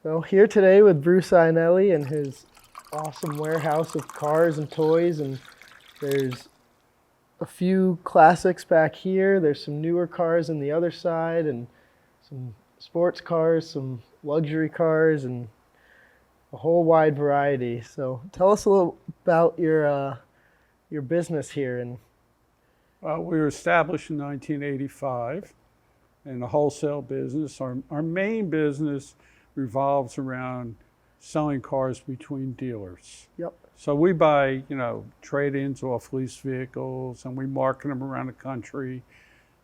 Well, here today with Bruce Iannelli and his awesome warehouse of cars and toys, and there's a few classics back here. There's some newer cars on the other side, and some sports cars, some luxury cars, and a whole wide variety. So tell us a little about your business here. And Well, we were established in 1985 in the wholesale business. Our main business revolves around selling cars between dealers. yep, So we buy, trade-ins off leased vehicles, and we market them around the country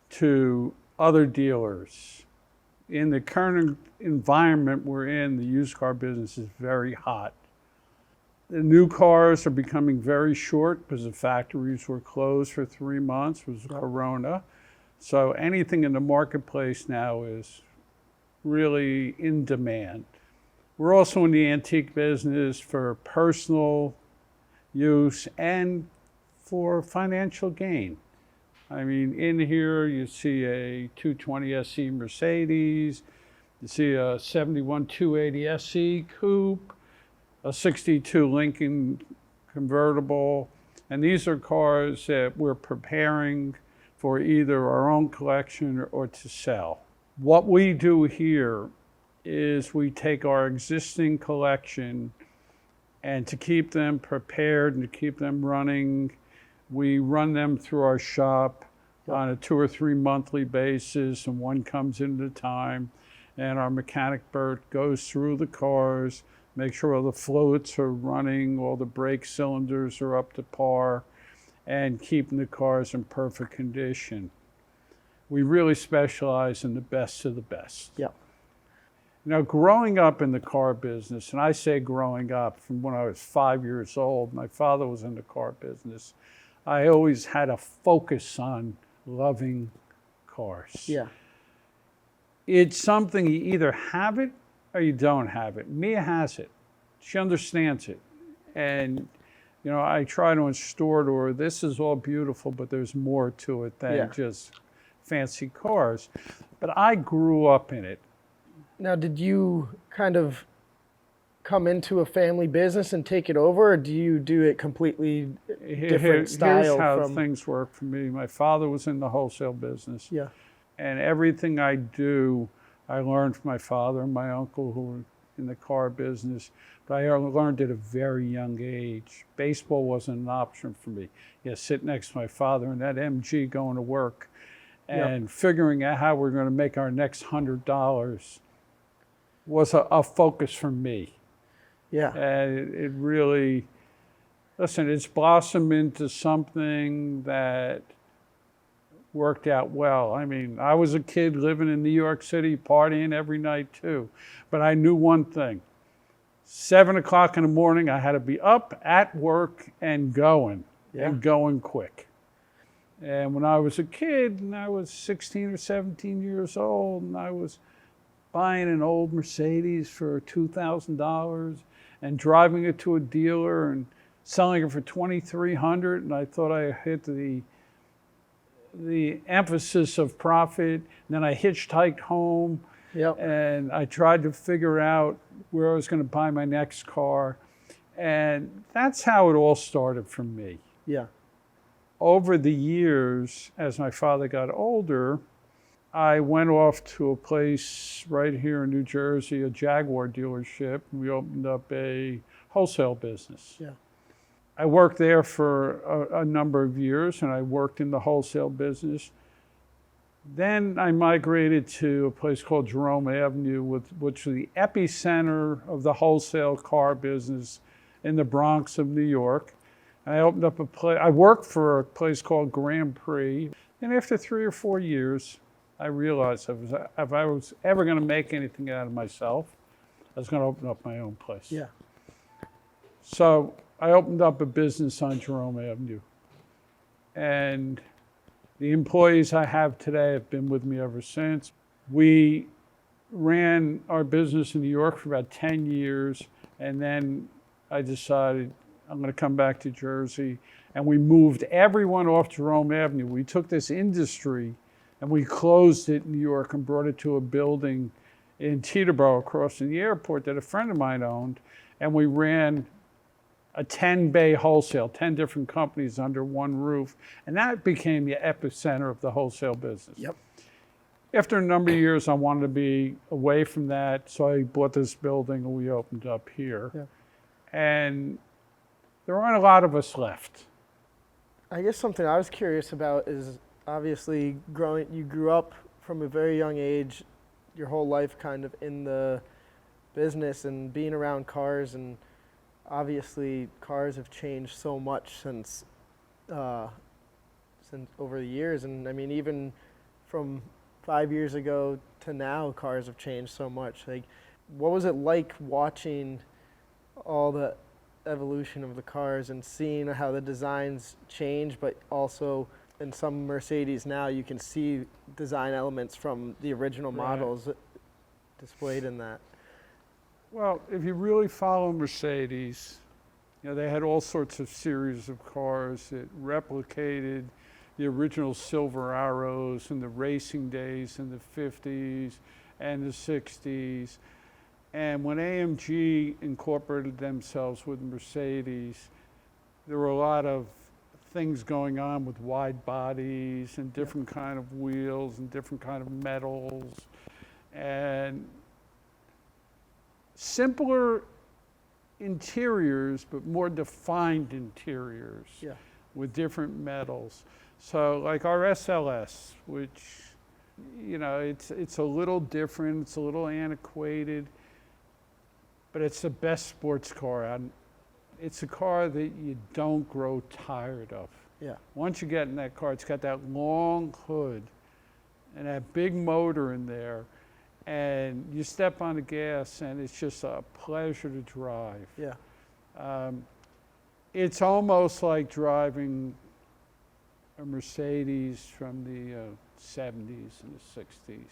to other dealers. In the current environment we're in, the used car business is very hot. The new cars are becoming very short because the factories were closed for 3 months with Corona. So anything in the marketplace now is really in demand. We're also in the antique business for personal use and for financial gain. I mean, in here you see a 220 SE Mercedes, you see a 71 280 SE Coupe, a 62 Lincoln convertible, and these are cars that we're preparing for either our own collection or to sell. What we do here is we take our existing collection, and to keep them prepared and to keep them running, we run them through our shop on a 2 or 3 monthly basis, and one comes in at a time. And our mechanic Bert goes through the cars, make sure all the fluids are running, all the brake cylinders are up to par, and keeping the cars in perfect condition. We really specialize in the best of the best. yep, Growing up in the car business, and I say growing up from when I was 5 years old, my father was in the car business, I always had a focus on loving cars. yeah, It's something you either have it or you don't have it. Mia has it. She understands it. And, I try to instore to her, this is all beautiful, but there's more to it than just fancy cars. But I grew up in it. Now, did you kind of come into a family business and take it over, or do you do it completely different style? Here's how things work for me. My father was in the wholesale business. Yeah. And everything I do, I learned from my father and my uncle who were in the car business. But I learned at a very young age. Baseball wasn't an option for me. Sit next to my father in that MG going to work and figuring out how we're going to make our next $100 was a focus for me. Yeah. And it really, it's blossomed into something that worked out well. I mean, I was a kid living in New York City, partying every night too. But I knew one thing. 7 o'clock in the morning, I had to be up at work and going quick. And when I was a kid, and I was 16 or 17 years old, and I was buying an old Mercedes for $2,000 and driving it to a dealer and selling it for $2,300, and I thought I hit the emphasis of profit. And then I hitchhiked home, and I tried to figure out where I was going to buy my next car, and that's how it all started for me. Yeah. Over the years, as my father got older, I went off to a place right here in New Jersey, a Jaguar dealership. We opened up a wholesale business. Yeah. I worked there for a number of years, and I worked in the wholesale business. Then I migrated to a place called Jerome Avenue, which was the epicenter of the wholesale car business in the Bronx of New York. And I opened up a place. I worked for a place called Grand Prix. And after 3 or 4 years, I realized if I was ever going to make anything out of myself, I was going to open up my own place. Yeah. So I opened up a business on Jerome Avenue. And the employees I have today have been with me ever since. We ran our business in New York for about 10 years, and then I decided I'm going to come back to Jersey, and we moved everyone off Jerome Avenue. We took this industry and we closed it in New York and brought it to a building in Teterboro across from the airport that a friend of mine owned, and we ran a 10-bay wholesale, 10 different companies under one roof, and that became the epicenter of the wholesale business. Yep. After a number of years, I wanted to be away from that, so I bought this building and we opened up here. Yeah. And there aren't a lot of us left. I guess something I was curious about is obviously you grew up from a very young age, your whole life kind of in the business and being around cars, and obviously cars have changed so much since over the years. And I mean, even from 5 years ago to now, cars have changed so much. Like, what was it like watching all the evolution of the cars and seeing how the designs change, but also in some Mercedes now you can see design elements from the original models displayed in that? Well, if you really follow Mercedes, they had all sorts of series of cars that replicated the original Silver Arrows in the racing days in the 50s and the 60s. And when AMG incorporated themselves with Mercedes, there were a lot of things going on with wide bodies and different kind of wheels and different kind of metals and simpler interiors, but more defined interiors with different metals. So like our SLS, which, it's a little different, it's a little antiquated, but it's the best sports car. It's a car that you don't grow tired of. Yeah. Once you get in that car, it's got that long hood and that big motor in there, and you step on the gas and it's just a pleasure to drive. Yeah. It's almost like driving a Mercedes from the 70s and the 60s.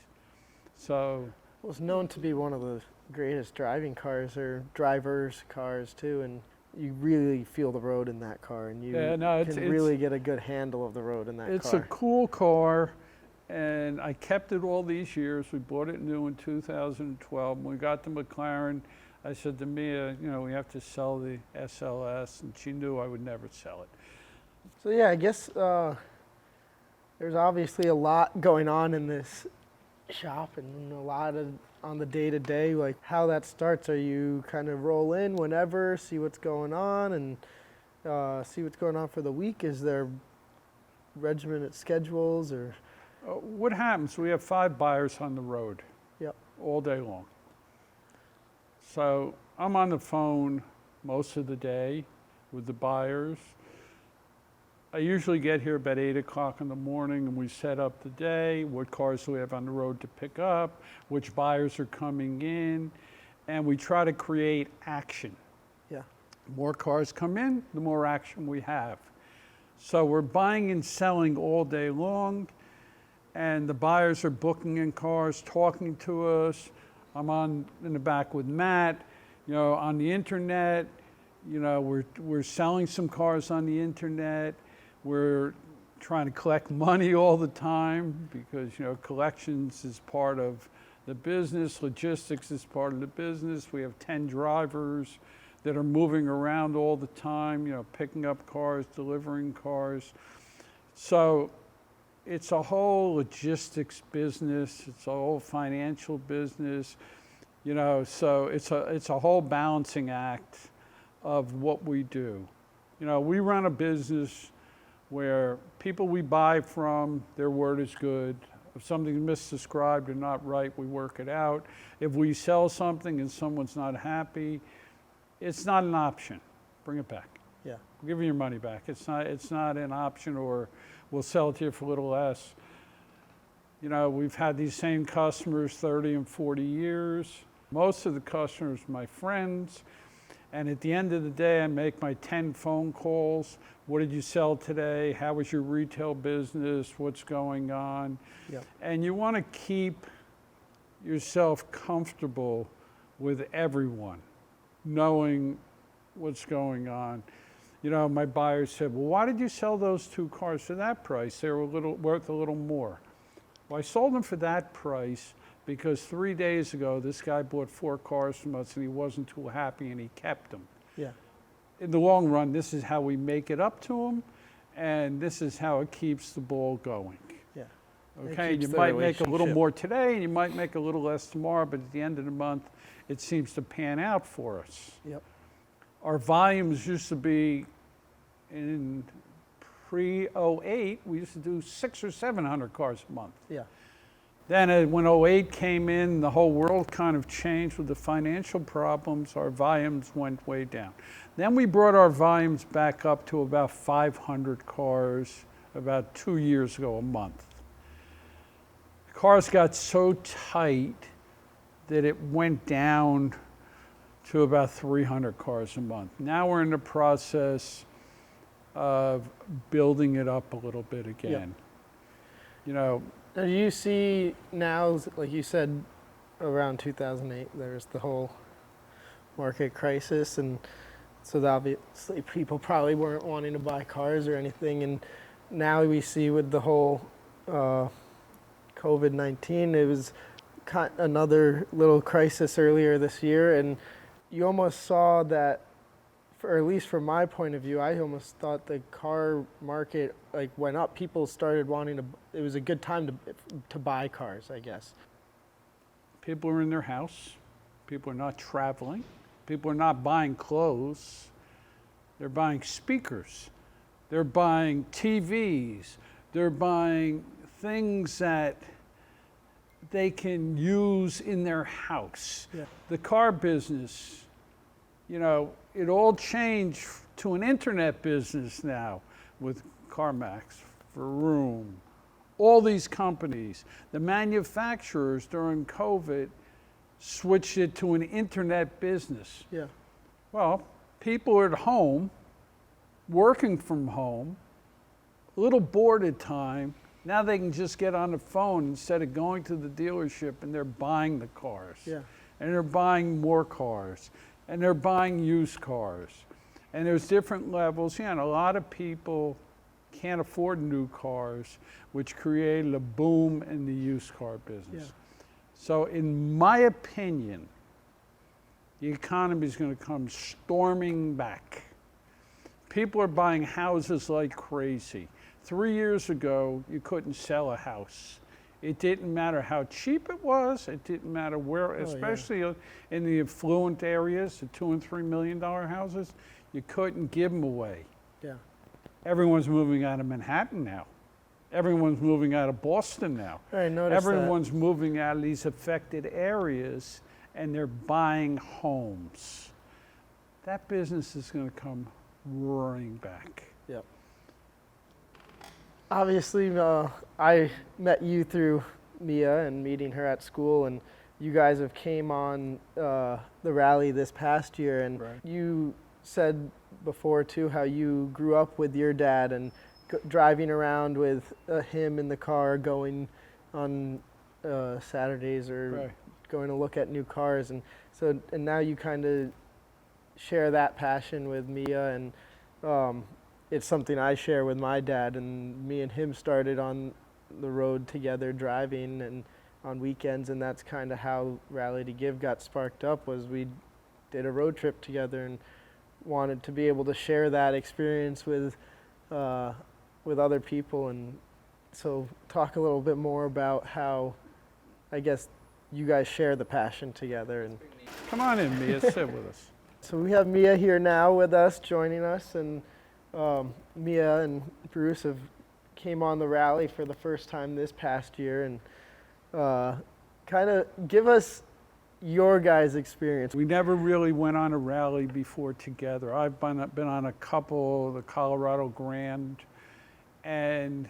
So, well, it's known to be one of the greatest driving cars, or drivers' cars too, and you really feel the road in that car, and you can really get a good handle of the road in that car. It's a cool car, and I kept it all these years. We bought it new in 2012. When we got the McLaren, I said to Mia, we have to sell the SLS, and she knew I would never sell it. So yeah, I guess there's obviously a lot going on in this shop, and a lot on the day-to-day, like how that starts. Are you kind of roll in whenever, see what's going on, and see what's going on for the week? Is there regimented schedules, or? What happens, we have 5 buyers on the road all day long. So I'm on the phone most of the day with the buyers. I usually get here about 8 o'clock in the morning, and we set up the day, what cars do we have on the road to pick up, which buyers are coming in, and we try to create action. Yeah. The more cars come in, the more action we have. So we're buying and selling all day long, and the buyers are booking in cars, talking to us. I'm in the back with Matt, on the internet. We're selling some cars on the internet. We're trying to collect money all the time because, collections is part of the business. Logistics is part of the business. We have 10 drivers that are moving around all the time, picking up cars, delivering cars. So it's a whole logistics business. It's a whole financial business, so it's a whole balancing act of what we do. We run a business where people we buy from, their word is good. If something's misdescribed or not right, we work it out. If we sell something and someone's not happy, it's not an option. Bring it back. Yeah. We'll give you your money back. It's not an option, or we'll sell it to you for a little less. We've had these same customers 30 and 40 years. Most of the customers are my friends. And at the end of the day, I make my 10 phone calls. What did you sell today? How was your retail business? What's going on? Yep. And you want to keep yourself comfortable with everyone, knowing what's going on. My buyers said, well, why did you sell those 2 cars for that price? They were worth a little more. Well, I sold them for that price because 3 days ago, this guy bought 4 cars from us and he wasn't too happy and he kept them. Yeah. In the long run, this is how we make it up to him, and this is how it keeps the ball going. Yeah. Okay, keeps you the might make a little relationship. more today, and you might make a little less tomorrow, but at the end of the month, it seems to pan out for us. Yep. Our volumes used to be, in pre-08, we used to do 600 or 700 cars a month. Yeah. Then when '08 came in, the whole world kind of changed with the financial problems. Our volumes went way down. Then we brought our volumes back up to about 500 cars about 2 years ago a month. Cars got so tight that it went down to about 300 cars a month. Now we're in the process of building it up a little bit again. You know, Now, do you see now, like you said, around 2008, there's the whole market crisis, and so obviously people probably weren't wanting to buy cars or anything, and now we see with the whole COVID-19, it was another little crisis earlier this year, and you almost saw that, or at least from my point of view, I almost thought the car market like went up. People started wanting to. It was a good time to buy cars, I guess. people are in their house. People are not traveling. People are not buying clothes. They're buying speakers. They're buying TVs. They're buying things that they can use in their house. Yeah. The car business, you know, it all changed to an internet business now with CarMax, Vroom, all these companies. The manufacturers during COVID switched it to an internet business. Yeah. Well, people are at home, working from home, a little bored at time. Now they can just get on the phone instead of going to the dealership, and they're buying the cars. Yeah. And they're buying more cars. And they're buying used cars. And there's different levels. Yeah, and a lot of people can't afford new cars, which created a boom in the used car business. Yeah. So in my opinion, the economy is going to come storming back. People are buying houses like crazy. 3 years ago, you couldn't sell a house. It didn't matter how cheap it was. It didn't matter where, especially in the affluent areas, the $2 and $3 million houses, you couldn't give them away. Yeah. Everyone's moving out of Manhattan now. Everyone's moving out of Boston now. I noticed Everyone's moving out of these affected areas, and they're buying homes. That business is going to come roaring back. that. Yep. Obviously, I met you through Mia and meeting her at school, and you guys have came on the rally this past year, and Right. you said before too how you grew up with your dad and driving around with him in the car, going on Saturdays or Right. going to look at new cars, and so and now you kind of share that passion with Mia, and it's something I share with my dad, and me and him started on the road together driving and on weekends, and that's kind of how Rally to Give got sparked up. Was we did a road trip together and wanted to be able to share that experience with other people, and so talk a little bit more about how I guess you guys share the passion together. And Come on in, Mia, sit with us. so we have Mia here now with us, joining us, and Mia and Bruce have came on the rally for the first time this past year, and kind of give us your guys' experience. We never really went on a rally before together. I've been on a couple, the Colorado Grand, and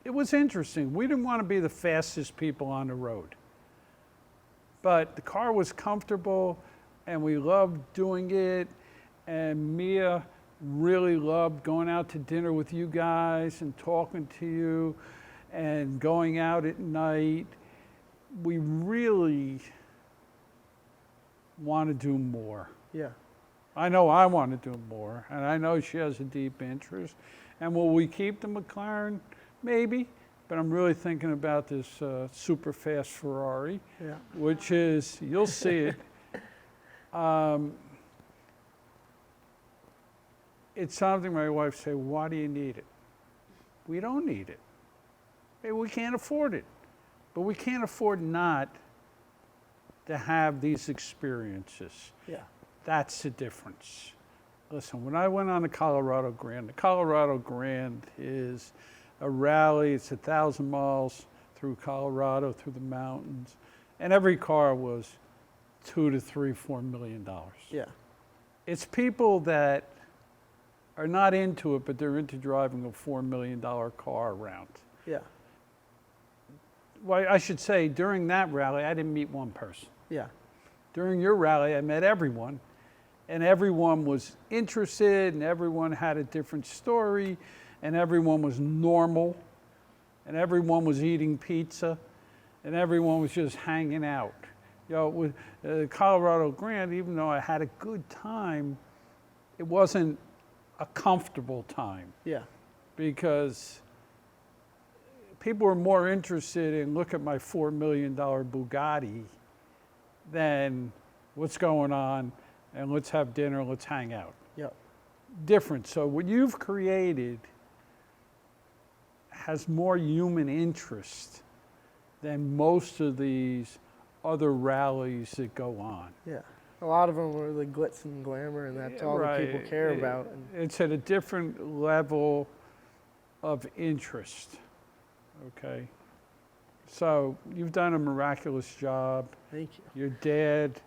it was interesting. We didn't want to be the fastest people on the road, but the car was comfortable, and we loved doing it, and Mia really loved going out to dinner with you guys and talking to you and going out at night. We really want to do more. Yeah. I know I want to do more, and I know she has a deep interest. And will we keep the McLaren? Maybe, but I'm really thinking about this super fast Ferrari, Yeah. which is, you'll see it. It's something my wife say, why do you need it? We don't need it. Hey, we can't afford it. But we can't afford not to have these experiences. Yeah. That's the difference. Listen, when I went on the Colorado Grand is a rally. It's 1,000 miles through Colorado, through the mountains. And every car was $2 to $3, $4 million. Yeah. It's people that are not into it, but they're into driving a $4 million car around. Yeah. Well, I should say, during that rally, I didn't meet one person. Yeah. During your rally, I met everyone, and everyone was interested, and everyone had a different story, and everyone was normal, and everyone was eating pizza, and everyone was just hanging out. You know, with Colorado Grand, even though I had a good time, it wasn't a comfortable time. Yeah. Because people were more interested in look at my $4 million Bugatti than what's going on and let's have dinner, let's hang out. Yeah. Different. So what you've created has more human interest than most of these other rallies that go on. Yeah. A lot of them were the glitz and glamour, and that's all that people care about. It's at a different level of interest, okay? So you've done a miraculous job. Thank you. Your dad,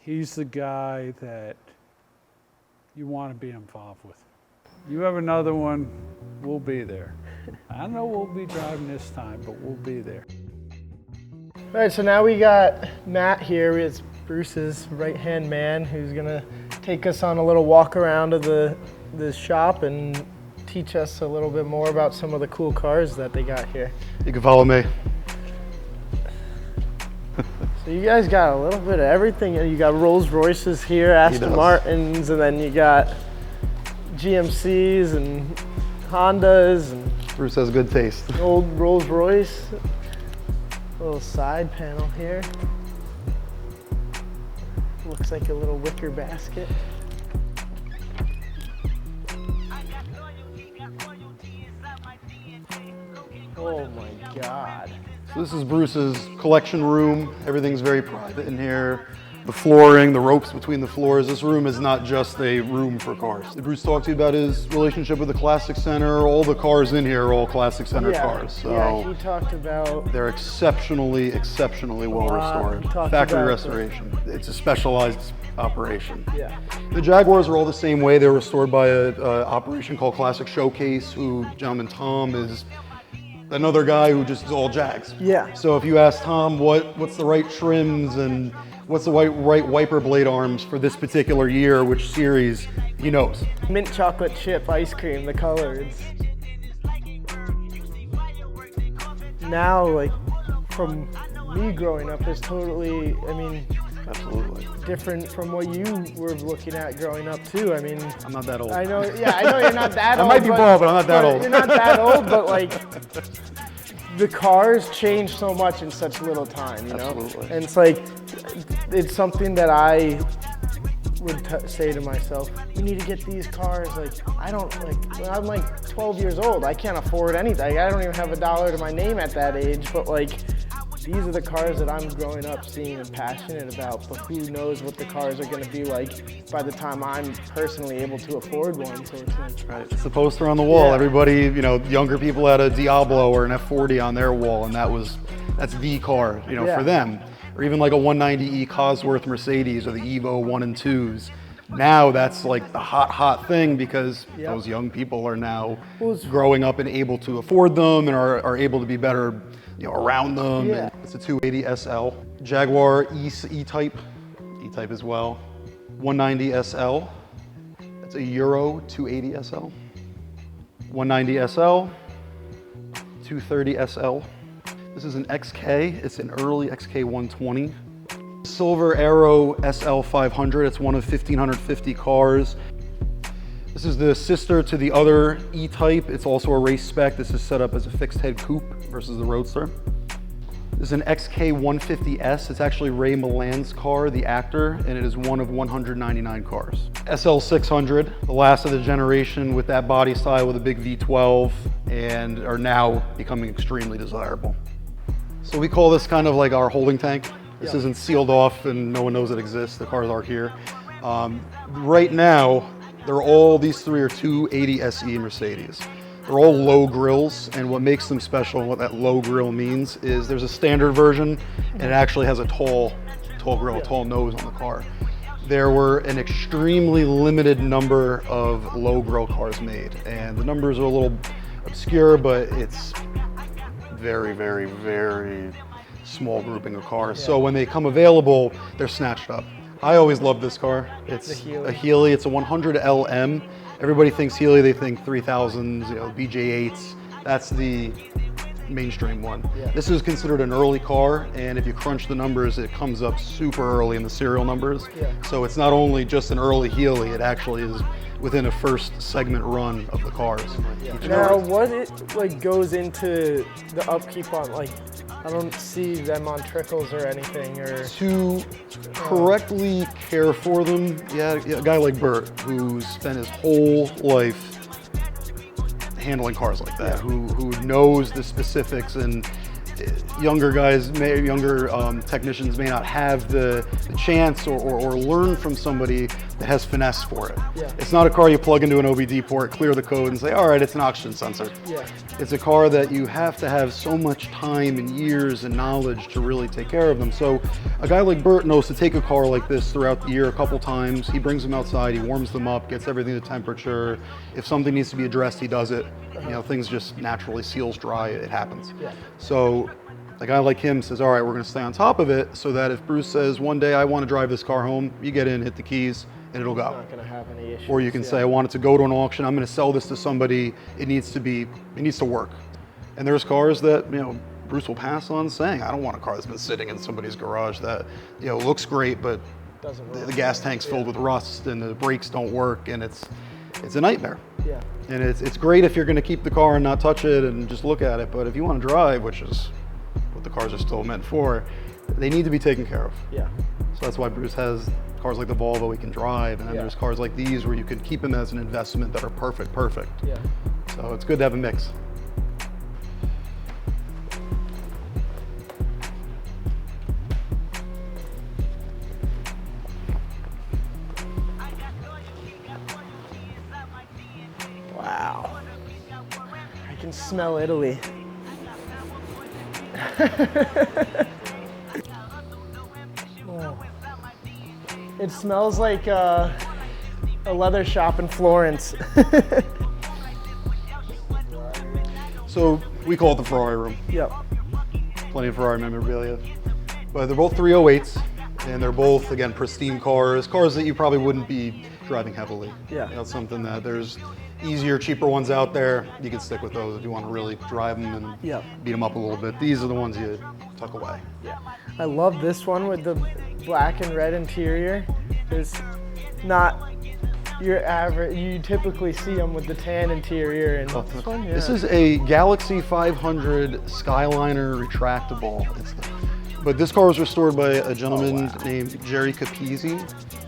he's the guy that you want to be involved with. You have another one, we'll be there. I don't know we'll be driving this time, but we'll be there. All right, so now we got Matt here. It's Bruce's right-hand man who's gonna take us on a little walk around of the shop and teach us a little bit more about some of the cool cars that they got here. You can follow me. So you guys got a little bit of everything. You got Rolls Royces here, Aston Martins, and then you got GMCs and Hondas and Bruce has good taste. old Rolls Royce. Little side panel here. Looks like a little wicker basket. Oh my God. So this is Bruce's collection room. Everything's very private in here. The flooring, the ropes between the floors. This room is not just a room for cars. Did Bruce talk to you about his relationship with the Classic Center? All the cars in here are all Classic Center cars. So yeah, he talked about. they're exceptionally well restored. Talked Factory about restoration. It's a specialized operation. Yeah. The Jaguars are all the same way. They were restored by an operation called Classic Showcase, who gentleman Tom is another guy who just is all Jags. Yeah. So if you ask Tom what's the right trims and what's the right wiper blade arms for this particular year, which series, he knows. Mint chocolate chip ice cream, the colors. Now, like, from me growing up is totally, I mean, Absolutely. different from what you were looking at growing up too. I mean, I'm not that old. I know you're not that old. I might be bald, but I'm not that old. You're not that old, but like, the cars change so much in such little time, you know? Absolutely. And it's like, it's something that I would say to myself, you need to get these cars. Like, I don't, like, when I'm like 12 years old, I can't afford anything. I don't even have $1 to my name at that age, but like, these are the cars that I'm growing up seeing and passionate about, but who knows what the cars are going to be like by the time I'm personally able to afford one. So it's like, Right. It's the poster on the wall. Yeah. Everybody, you know, younger people had a Diablo or an F40 on their wall, and that's the car, you know, Yeah. for them. Or even like a 190E Cosworth Mercedes or the Evo 1 and 2s. Now that's like the hot thing because Yep. those young people are now Well, it's- growing up and able to afford them and are able to be better, you know, around them. Yeah. It's a 280 SL. Jaguar E-Type as well. 190 SL. That's a Euro 280 SL. 190 SL. 230 SL. This is an XK. It's an early XK 120. Silver Arrow SL 500. It's one of 1,550 cars. This is the sister to the other E-Type. It's also a race spec. This is set up as a fixed head coupe versus the Roadster. This is an XK150S. It's actually Ray Milland's car, the actor, and it is one of 199 cars. SL600, the last of the generation with that body style with a big V12, and are now becoming extremely desirable. So we call this kind of like our holding tank. This isn't sealed off and no one knows it exists. The cars are here. Right now, these three are 280 SE Mercedes. They're all low grills, and what makes them special and what that low grill means is there's a standard version and it actually has a tall grill, a tall nose on the car. There were an extremely limited number of low grill cars made, and the numbers are a little obscure, but it's very, very, very small grouping of cars. So when they come available, they're snatched up. I always loved this car. It's a Healy. It's a 100 LM. Everybody thinks Healy, they think 3000s, BJ8s. That's the mainstream one. Yeah. This is considered an early car, and if you crunch the numbers, it comes up super early in the serial numbers. Yeah. So it's not only just an early Healy, it actually is within a first segment run of the cars. Yeah. Now, what goes into the upkeep on, I don't see them on trickles or anything, or to correctly care for them. Yeah, a guy like Bert, who's spent his whole life handling cars like that, who knows the specifics, and younger guys, younger technicians may not have the chance or learn from somebody that has finesse for it. Yeah. It's not a car you plug into an OBD port, clear the code, and say, all right, it's an oxygen sensor. Yeah. It's a car that you have to have so much time and years and knowledge to really take care of them. So a guy like Bert knows to take a car like this throughout the year a couple times. He brings them outside, he warms them up, gets everything to temperature. If something needs to be addressed, he does it. Things just naturally seals dry, it happens. Yeah. So a guy like him says, all right, we're gonna stay on top of it so that if Bruce says, one day I wanna drive this car home, you get in, hit the keys, and it'll go. Not gonna have any issues. Or you can say, I want it to go to an auction, I'm gonna sell this to somebody, it needs to work. And there's cars that, Bruce will pass on saying, I don't want a car that's been sitting in somebody's garage that, looks great, but the gas tank's filled with rust and the brakes don't work, and it's a nightmare. Yeah. And it's great if you're gonna keep the car and not touch it and just look at it, but if you wanna drive, which is what the cars are still meant for, they need to be taken care of. Yeah. So that's why Bruce has cars like the Volvo he can drive, and then there's cars like these where you can keep them as an investment that are perfect. Yeah. So it's good to have a mix. Wow. I can smell Italy. Oh. It smells like a leather shop in Florence. So we call it the Ferrari room. Yep. Plenty of Ferrari memorabilia. But they're both 308s, and they're both, again, pristine cars that you probably wouldn't be driving heavily. Yeah. That's something that there's easier, cheaper ones out there. You can stick with those if you want to really drive them and beat them up a little bit. These are the ones you tuck away. Yeah. I love this one with the black and red interior. It's not your average, you typically see them with the tan interior, and this one, This is a Galaxy 500 Skyliner retractable. But this car was restored by a gentleman named Jerry Capizzi,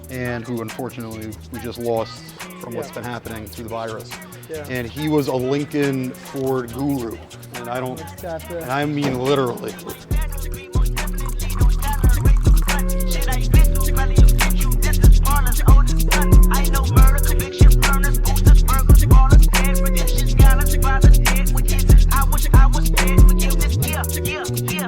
and who unfortunately we just lost from what's been happening through the virus. Yeah. And he was a Lincoln Ford guru, and I mean literally. Yeah.